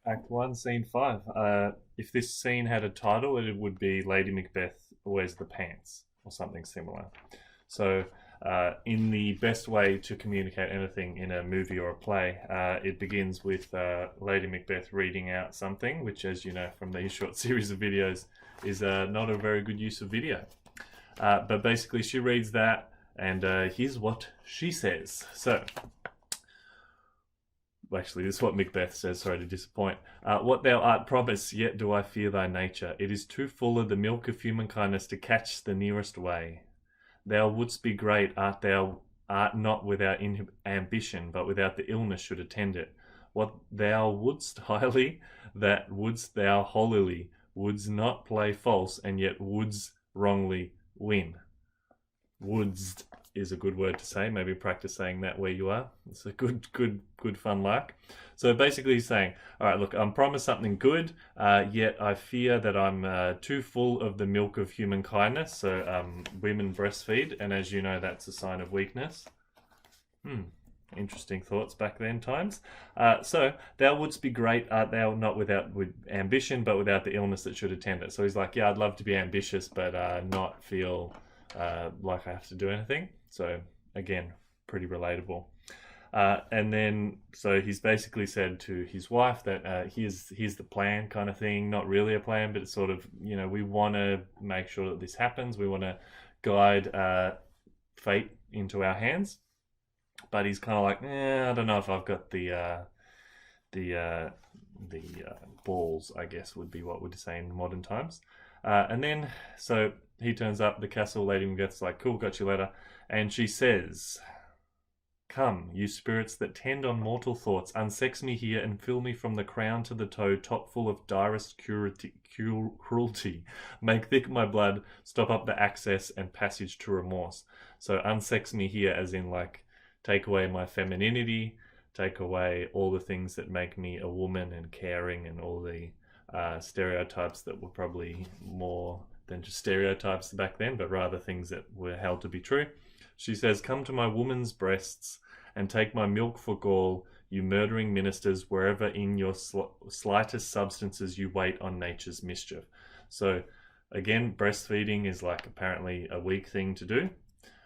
Act 1, Scene 5. If this scene had a title, it would be Lady Macbeth Wears the Pants, or something similar. So, in the best way to communicate anything in a movie or a play, it begins with Lady Macbeth reading out something, which, as you know from these short series of videos, is not a very good use of video. But basically, she reads that, and here's what she says. So, actually, this is what Macbeth says, sorry to disappoint. What thou art promise, yet do I fear thy nature. It is too full of the milk of human kindness to catch the nearest way. Thou wouldst be great, art not without ambition, but without the illness should attend it. What thou wouldst highly, that wouldst thou holily, wouldst not play false, and yet wouldst wrongly win. Wouldst is a good word to say. Maybe practice saying that where you are. It's a good fun lark. So basically he's saying, all right, look, I'm promised something good, yet I fear that I'm too full of the milk of human kindness. So women breastfeed, and as you know, that's a sign of weakness. Interesting thoughts back then times. So thou wouldst be great, art thou not with ambition, but without the illness that should attend it. So he's like, yeah, I'd love to be ambitious, but not feel like I have to do anything. So again, pretty relatable. And then, so he's basically said to his wife that here's the plan kind of thing. Not really a plan, but it's sort of, you know, we want to make sure that this happens. We want to guide fate into our hands. But he's kind of like, I don't know if I've got the balls, I guess would be what we'd say in modern times. And then, so he turns up the castle. Lady Macbeth's like, cool, got your letter. And she says, come, you spirits that tend on mortal thoughts, unsex me here and fill me from the crown to the toe, top full of direst cruelty. Make thick my blood, stop up the access and passage to remorse. So unsex me here as in like, take away my femininity, take away all the things that make me a woman and caring and all the stereotypes that were probably more than just stereotypes back then, but rather things that were held to be true. She says, come to my woman's breasts and take my milk for gall, you murdering ministers, wherever in your slightest substances you wait on nature's mischief. So again, breastfeeding is like apparently a weak thing to do.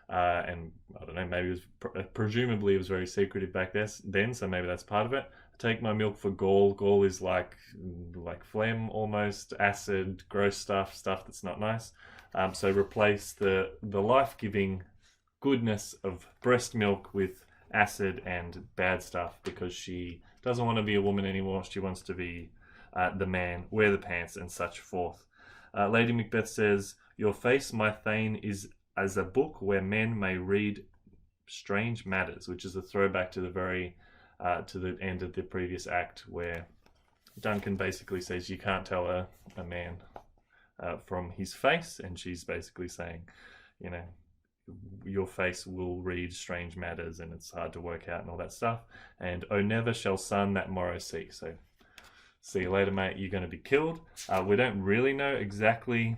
And I don't know, maybe it was presumably it was very secretive back then, so maybe that's part of it. Take my milk for gall. Gall is like phlegm almost, acid, gross stuff that's not nice. So replace the life-giving goodness of breast milk with acid and bad stuff, because she doesn't want to be a woman anymore. She wants to be the man, wear the pants and such forth. Lady Macbeth says, your face, my thane, is as a book where men may read strange matters, which is a throwback to the very to the end of the previous act, where Duncan basically says you can't tell a man from his face, and she's basically saying, you know, your face will read strange matters and it's hard to work out and all that stuff. And oh, never shall sun that morrow see. So see you later, mate, you're going to be killed. We don't really know exactly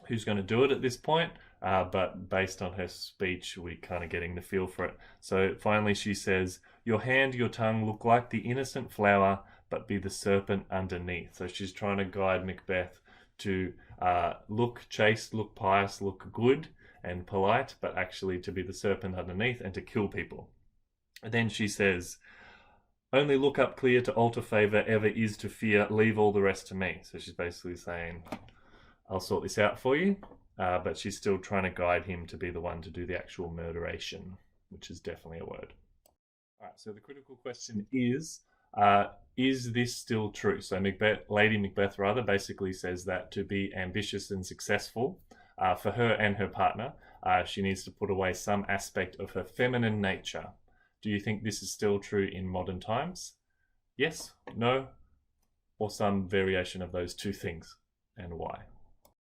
who's going to do it at this point. But based on her speech, we're kind of getting the feel for it. So finally she says, your hand, your tongue look like the innocent flower, but be the serpent underneath. So she's trying to guide Macbeth to look chaste, look pious, look good and polite, but actually to be the serpent underneath and to kill people. And then she says, only look up clear to alter favour, ever is to fear, leave all the rest to me. So she's basically saying, I'll sort this out for you. But she's still trying to guide him to be the one to do the actual murderation, which is definitely a word. All right, so the critical question is this still true? So Lady Macbeth basically says that to be ambitious and successful for her and her partner, she needs to put away some aspect of her feminine nature. Do you think this is still true in modern times? Yes, no, or some variation of those two things, and why?